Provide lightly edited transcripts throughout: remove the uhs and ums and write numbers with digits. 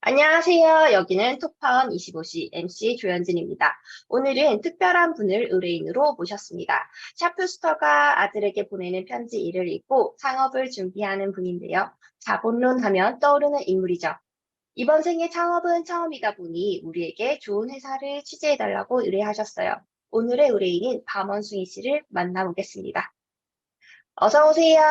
안녕하세요. 여기는 톡파원 25시 MC 조현진입니다. 오늘은 특별한 분을 의뢰인으로 모셨습니다. 샤프스터가 아들에게 보내는 편지 1을 읽고 창업을 준비하는 분인데요. 자본론 하면 떠오르는 인물이죠. 이번 생에 창업은 처음이다 보니 우리에게 좋은 회사를 취재해달라고 의뢰하셨어요. 오늘의 의뢰인은 밤원숭이 씨를 만나보겠습니다. 어서 오세요.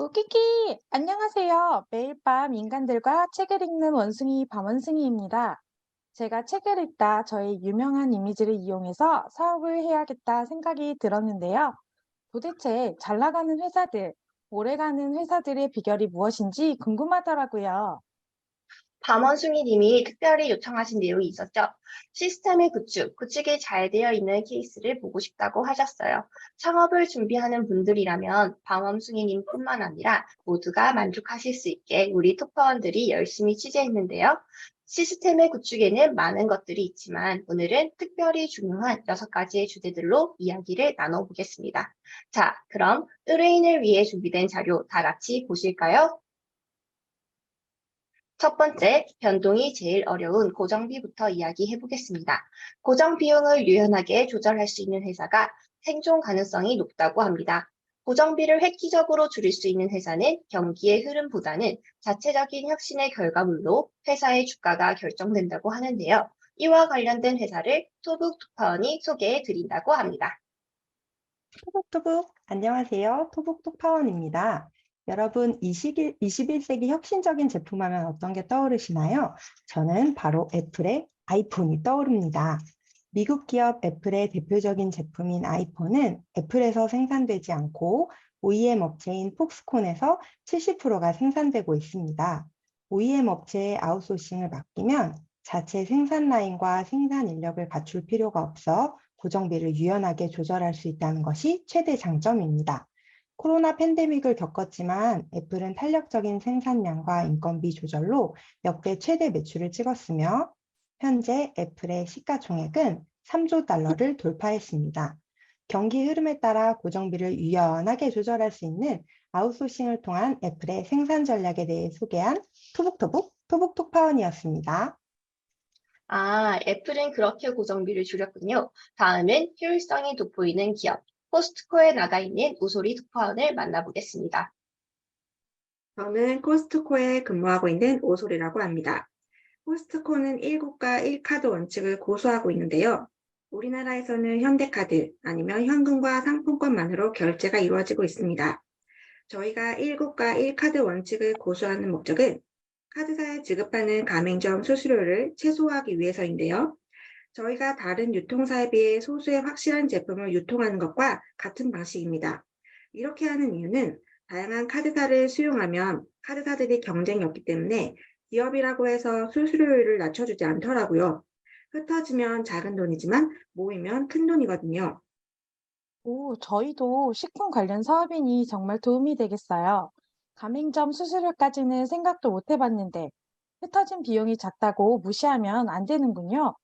우키키! 안녕하세요. 매일 밤 인간들과 책을 읽는 원숭이 밤원숭이입니다. 제가 책을 읽다 저의 유명한 이미지를 이용해서 사업을 해야겠다 생각이 들었는데요. 도대체 잘 나가는 회사들, 오래가는 회사들의 비결이 무엇인지 궁금하더라고요. 밤원숭이 님이 특별히 요청하신 내용이 있었죠. 시스템의 구축이 잘 되어 있는 케이스를 보고 싶다고 하셨어요. 창업을 준비하는 분들이라면 밤원숭이 님뿐만 아니라 모두가 만족하실 수 있게 우리 톡파원들이 열심히 취재했는데요. 시스템의 구축에는 많은 것들이 있지만 오늘은 특별히 중요한 6가지의 주제들로 이야기를 나눠보겠습니다. 자, 그럼 의뢰인을 위해 준비된 자료 다 같이 보실까요? 첫 번째, 변동이 제일 어려운 고정비부터 이야기해 보겠습니다. 고정 비용을 유연하게 조절할 수 있는 회사가 생존 가능성이 높다고 합니다. 고정비를 획기적으로 줄일 수 있는 회사는 경기의 흐름보다는 자체적인 혁신의 결과물로 회사의 주가가 결정된다고 하는데요. 이와 관련된 회사를 토북토파원이 소개해 드린다고 합니다. 토북토북, 안녕하세요. 토북톡파원입니다. 여러분, 21세기 혁신적인 제품하면 어떤 게 떠오르시나요? 저는 바로 애플의 아이폰이 떠오릅니다. 미국 기업 애플의 대표적인 제품인 아이폰은 애플에서 생산되지 않고 OEM 업체인 폭스콘에서 70%가 생산되고 있습니다. OEM 업체의 아웃소싱을 맡기면 자체 생산 라인과 생산 인력을 갖출 필요가 없어 고정비를 유연하게 조절할 수 있다는 것이 최대 장점입니다. 코로나 팬데믹을 겪었지만 애플은 탄력적인 생산량과 인건비 조절로 역대 최대 매출을 찍었으며 현재 애플의 시가총액은 3조 달러를 돌파했습니다. 경기 흐름에 따라 고정비를 유연하게 조절할 수 있는 아웃소싱을 통한 애플의 생산 전략에 대해 소개한 토북톡파원이었습니다. 애플은 그렇게 고정비를 줄였군요. 다음은 효율성이 돋보이는 기업, 코스트코에 나가 있는 우소리 특파원을 만나보겠습니다. 저는 코스트코에 근무하고 있는 오솔이라고 합니다. 코스트코는 1국가 1카드 원칙을 고수하고 있는데요. 우리나라에서는 현대카드 아니면 현금과 상품권만으로 결제가 이루어지고 있습니다. 저희가 1국가 1카드 원칙을 고수하는 목적은 카드사에 지급하는 가맹점 수수료를 최소화하기 위해서인데요. 저희가 다른 유통사에 비해 소수의 확실한 제품을 유통하는 것과 같은 방식입니다. 이렇게 하는 이유는 다양한 카드사를 수용하면 카드사들이 경쟁이 없기 때문에 기업이라고 해서 수수료율을 낮춰주지 않더라고요. 흩어지면 작은 돈이지만 모이면 큰 돈이거든요. 저희도 식품 관련 사업이니 정말 도움이 되겠어요. 가맹점 수수료까지는 생각도 못 해봤는데 흩어진 비용이 작다고 무시하면 안 되는군요.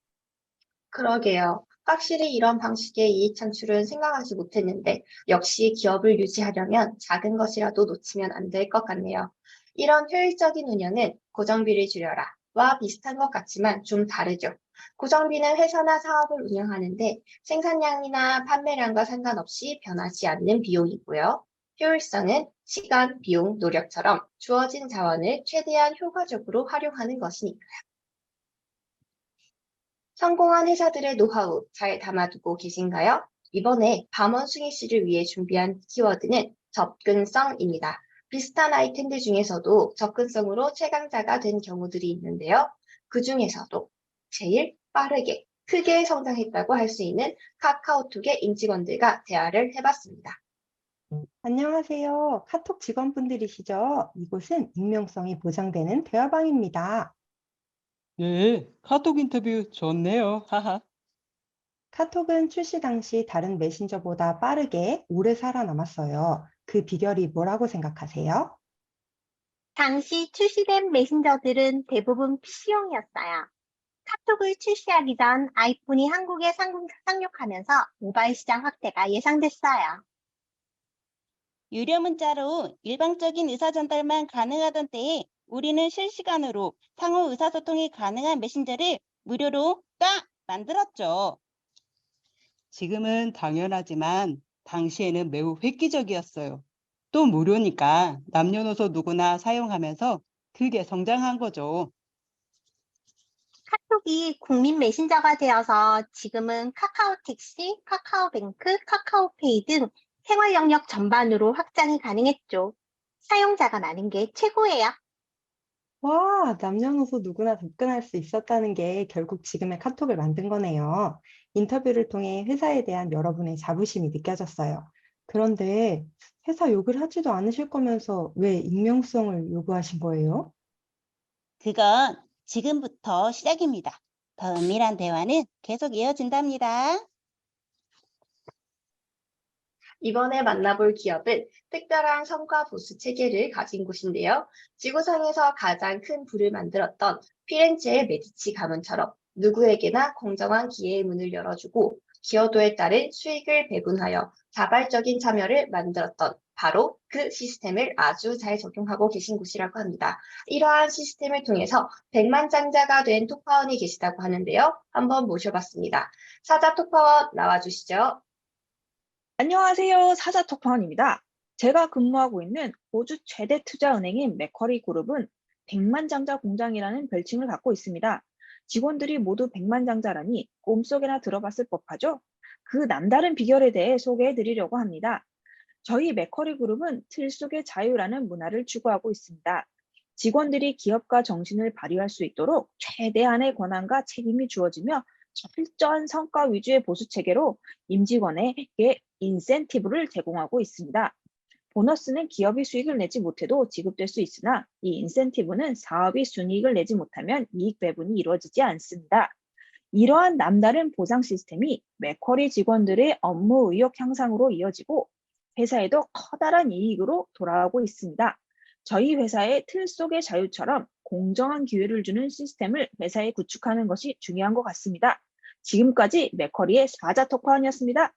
그러게요. 확실히 이런 방식의 이익 창출은 생각하지 못했는데, 역시 기업을 유지하려면 작은 것이라도 놓치면 안 될 것 같네요. 이런 효율적인 운영은 고정비를 줄여라 와 비슷한 것 같지만 좀 다르죠. 고정비는 회사나 사업을 운영하는데 생산량이나 판매량과 상관없이 변하지 않는 비용이고요. 효율성은 시간, 비용, 노력처럼 주어진 자원을 최대한 효과적으로 활용하는 것이니까요. 성공한 회사들의 노하우 잘 담아두고 계신가요? 이번에 밤원숭이 씨를 위해 준비한 키워드는 접근성입니다. 비슷한 아이템들 중에서도 접근성으로 최강자가 된 경우들이 있는데요. 그 중에서도 제일 빠르게, 크게 성장했다고 할 수 있는 카카오톡의 임직원들과 대화를 해봤습니다. 안녕하세요. 카톡 직원분들이시죠? 이곳은 익명성이 보장되는 대화방입니다. 네, 카톡 인터뷰 좋네요. 하하. 카톡은 출시 당시 다른 메신저보다 빠르게 오래 살아남았어요. 그 비결이 뭐라고 생각하세요? 당시 출시된 메신저들은 대부분 PC용이었어요. 카톡을 출시하기 전 아이폰이 한국에 상륙하면서 모바일 시장 확대가 예상됐어요. 유료 문자로 일방적인 의사 전달만 가능하던 때에 우리는 실시간으로 상호 의사소통이 가능한 메신저를 무료로 딱 만들었죠. 지금은 당연하지만 당시에는 매우 획기적이었어요. 또 무료니까 남녀노소 누구나 사용하면서 크게 성장한 거죠. 카톡이 국민 메신저가 되어서 지금은 카카오택시, 카카오뱅크, 카카오페이 등 생활 영역 전반으로 확장이 가능했죠. 사용자가 많은 게 최고예요. 와, 남녀노소 누구나 접근할 수 있었다는 게 결국 지금의 카톡을 만든 거네요. 인터뷰를 통해 회사에 대한 여러분의 자부심이 느껴졌어요. 그런데 회사 욕을 하지도 않으실 거면서 왜 익명성을 요구하신 거예요? 그건 지금부터 시작입니다. 더 은밀한 대화는 계속 이어진답니다. 이번에 만나볼 기업은 특별한 성과 보수 체계를 가진 곳인데요. 지구상에서 가장 큰 부를 만들었던 피렌체의 메디치 가문처럼 누구에게나 공정한 기회의 문을 열어주고 기여도에 따른 수익을 배분하여 자발적인 참여를 만들었던 바로 그 시스템을 아주 잘 적용하고 계신 곳이라고 합니다. 이러한 시스템을 통해서 백만장자가 된 톡파원이 계시다고 하는데요. 한번 모셔봤습니다. 사자 톡파원 나와주시죠. 안녕하세요. 사자톡파원입니다. 제가 근무하고 있는 호주 최대 투자은행인 맥쿼리 그룹은 백만장자 공장이라는 별칭을 갖고 있습니다. 직원들이 모두 백만장자라니 꿈속에나 들어봤을 법하죠? 그 남다른 비결에 대해 소개해 드리려고 합니다. 저희 맥쿼리 그룹은 틀 속의 자유라는 문화를 추구하고 있습니다. 직원들이 기업가 정신을 발휘할 수 있도록 최대한의 권한과 책임이 주어지며 철저한 성과 위주의 보수 체계로 임직원에게 인센티브를 제공하고 있습니다. 보너스는 기업이 수익을 내지 못해도 지급될 수 있으나 이 인센티브는 사업이 순이익을 내지 못하면 이익 배분이 이루어지지 않습니다. 이러한 남다른 보상 시스템이 맥쿼리 직원들의 업무 의욕 향상으로 이어지고 회사에도 커다란 이익으로 돌아오고 있습니다. 저희 회사의 틀 속의 자유처럼 공정한 기회를 주는 시스템을 회사에 구축하는 것이 중요한 것 같습니다. 지금까지 맥쿼리의 사자톡파원이었습니다.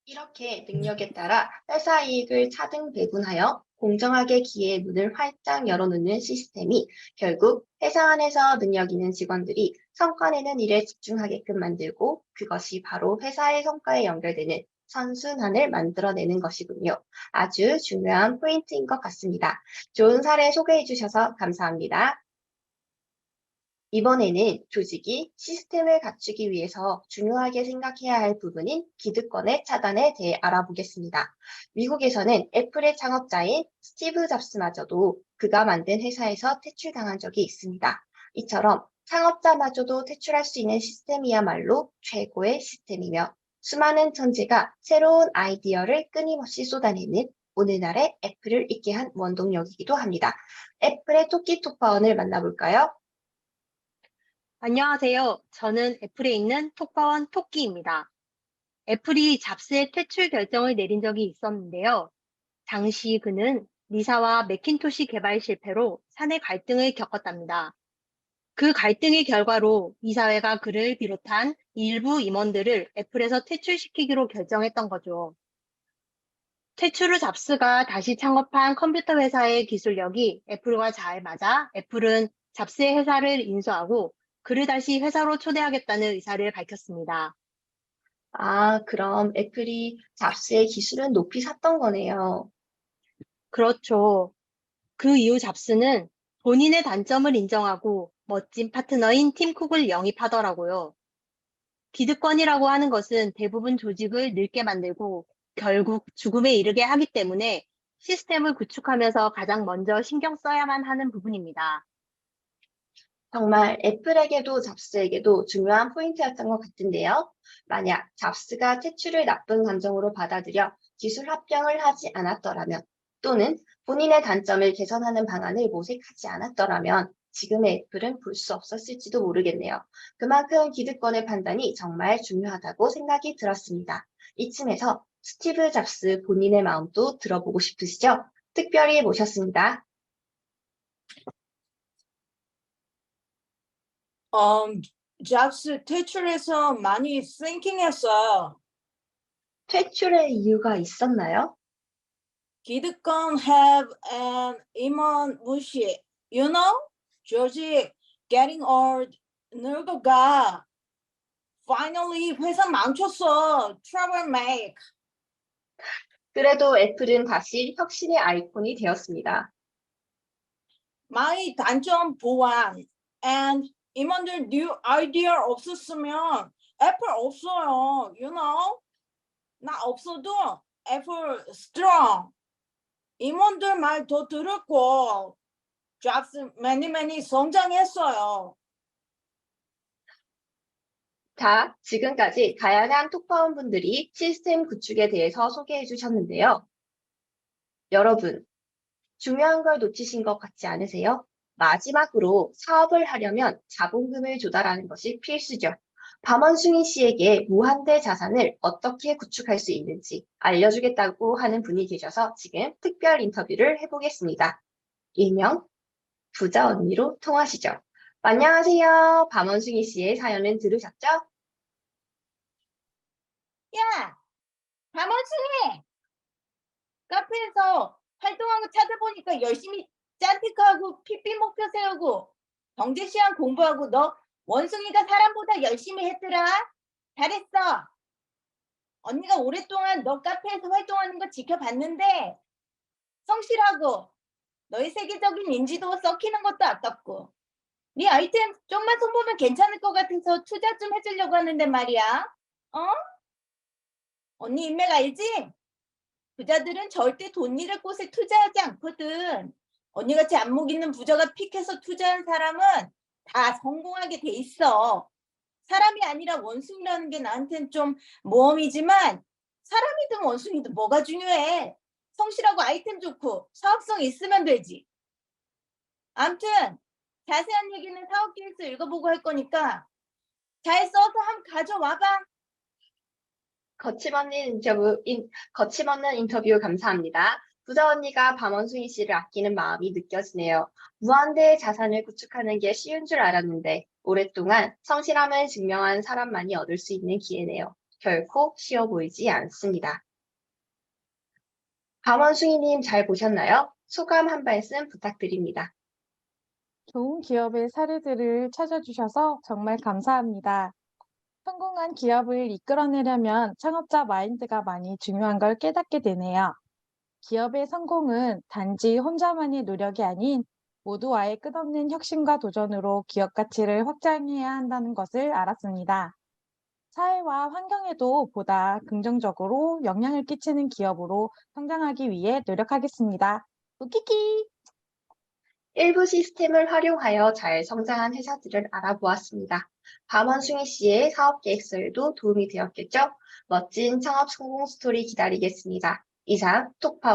이렇게 능력에 따라 회사 이익을 차등 배분하여 공정하게 기회의 문을 활짝 열어놓는 시스템이 결국 회사 안에서 능력 있는 직원들이 성과 내는 일에 집중하게끔 만들고 그것이 바로 회사의 성과에 연결되는 선순환을 만들어내는 것이군요. 아주 중요한 포인트인 것 같습니다. 좋은 사례 소개해 주셔서 감사합니다. 이번에는 조직이 시스템을 갖추기 위해서 중요하게 생각해야 할 부분인 기득권의 차단에 대해 알아보겠습니다. 미국에서는 애플의 창업자인 스티브 잡스마저도 그가 만든 회사에서 퇴출당한 적이 있습니다. 이처럼 창업자마저도 퇴출할 수 있는 시스템이야말로 최고의 시스템이며 수많은 천재가 새로운 아이디어를 끊임없이 쏟아내는 오늘날의 애플을 있게 한 원동력이기도 합니다. 애플의 토끼 톡파원을 만나볼까요? 안녕하세요. 저는 애플에 있는 톡파원 토끼입니다. 애플이 잡스의 퇴출 결정을 내린 적이 있었는데요. 당시 그는 리사와 매킨토시 개발 실패로 사내 갈등을 겪었답니다. 그 갈등의 결과로 이사회가 그를 비롯한 일부 임원들을 애플에서 퇴출시키기로 결정했던 거죠. 퇴출 후 잡스가 다시 창업한 컴퓨터 회사의 기술력이 애플과 잘 맞아 애플은 잡스의 회사를 인수하고 그를 다시 회사로 초대하겠다는 의사를 밝혔습니다. 아, 그럼 애플이 잡스의 기술은 높이 샀던 거네요. 그렇죠. 그 이후 잡스는 본인의 단점을 인정하고 멋진 파트너인 팀 쿡을 영입하더라고요. 기득권이라고 하는 것은 대부분 조직을 늙게 만들고 결국 죽음에 이르게 하기 때문에 시스템을 구축하면서 가장 먼저 신경 써야만 하는 부분입니다. 정말 애플에게도 잡스에게도 중요한 포인트였던 것 같은데요. 만약 잡스가 퇴출을 나쁜 감정으로 받아들여 기술 합병을 하지 않았더라면 또는 본인의 단점을 개선하는 방안을 모색하지 않았더라면 지금의 애플은 볼 수 없었을지도 모르겠네요. 그만큼 기득권의 판단이 정말 중요하다고 생각이 들었습니다. 이쯤에서 스티브 잡스 본인의 마음도 들어보고 싶으시죠? 특별히 모셨습니다. 잡스 퇴출해서 많이 싱킹했어요. 퇴출의 이유가 있었나요? 기득권 have an 임원 무시. You know, 조직 getting old. 늙어가. Finally 회사 망쳤어. Trouble make. 그래도 애플은 다시 혁신의 아이콘이 되었습니다. My 단점 보완. And 임원들 new idea 없었으면 애플 없어요. You know? 나 없어도 애플 strong. 임원들 말 더 들었고 잡스 많이 성장했어요. 자, 지금까지 다양한 톡파원분들이 시스템 구축에 대해서 소개해 주셨는데요. 여러분, 중요한 걸 놓치신 것 같지 않으세요? 마지막으로 사업을 하려면 자본금을 조달하는 것이 필수죠. 밤원숭이 씨에게 무한대 자산을 어떻게 구축할 수 있는지 알려주겠다고 하는 분이 계셔서 지금 특별 인터뷰를 해보겠습니다. 일명 부자 언니로 통하시죠. 안녕하세요. 밤원숭이 씨의 사연은 들으셨죠? 야, 밤원숭이! 카페에서 활동한 거 찾아보니까 열심히 짠티크하고 PP 목표 세우고 경제 시험 공부하고 너 원숭이가 사람보다 열심히 했더라. 잘했어. 언니가 오랫동안 너 카페에서 활동하는 거 지켜봤는데 성실하고 너의 세계적인 인지도 썩히는 것도 아깝고 네 아이템 좀만 손보면 괜찮을 것 같아서 투자 좀 해주려고 하는데 말이야. 어? 언니 인맥 알지? 부자들은 절대 돈 잃을 곳에 투자하지 않거든. 언니같이 안목 있는 부자가 픽해서 투자한 사람은 다 성공하게 돼 있어. 사람이 아니라 원숭이라는 게 나한텐 좀 모험이지만 사람이든 원숭이든 뭐가 중요해. 성실하고 아이템 좋고 사업성 있으면 되지. 암튼 자세한 얘기는 사업 계획서 읽어보고 할 거니까 잘 써서 한번 가져와봐. 거침없는 인터뷰 감사합니다. 부자 언니가 밤원숭이 씨를 아끼는 마음이 느껴지네요. 무한대의 자산을 구축하는 게 쉬운 줄 알았는데 오랫동안 성실함을 증명한 사람만이 얻을 수 있는 기회네요. 결코 쉬워 보이지 않습니다. 밤원숭이님 잘 보셨나요? 소감 한 말씀 부탁드립니다. 좋은 기업의 사례들을 찾아주셔서 정말 감사합니다. 성공한 기업을 이끌어내려면 창업자 마인드가 많이 중요한 걸 깨닫게 되네요. 기업의 성공은 단지 혼자만의 노력이 아닌 모두와의 끝없는 혁신과 도전으로 기업 가치를 확장해야 한다는 것을 알았습니다. 사회와 환경에도 보다 긍정적으로 영향을 끼치는 기업으로 성장하기 위해 노력하겠습니다. 우키키! 일부 시스템을 활용하여 잘 성장한 회사들을 알아보았습니다. 밤원숭이 씨의 사업 계획서에도 도움이 되었겠죠? 멋진 창업 성공 스토리 기다리겠습니다. 이상 톡파워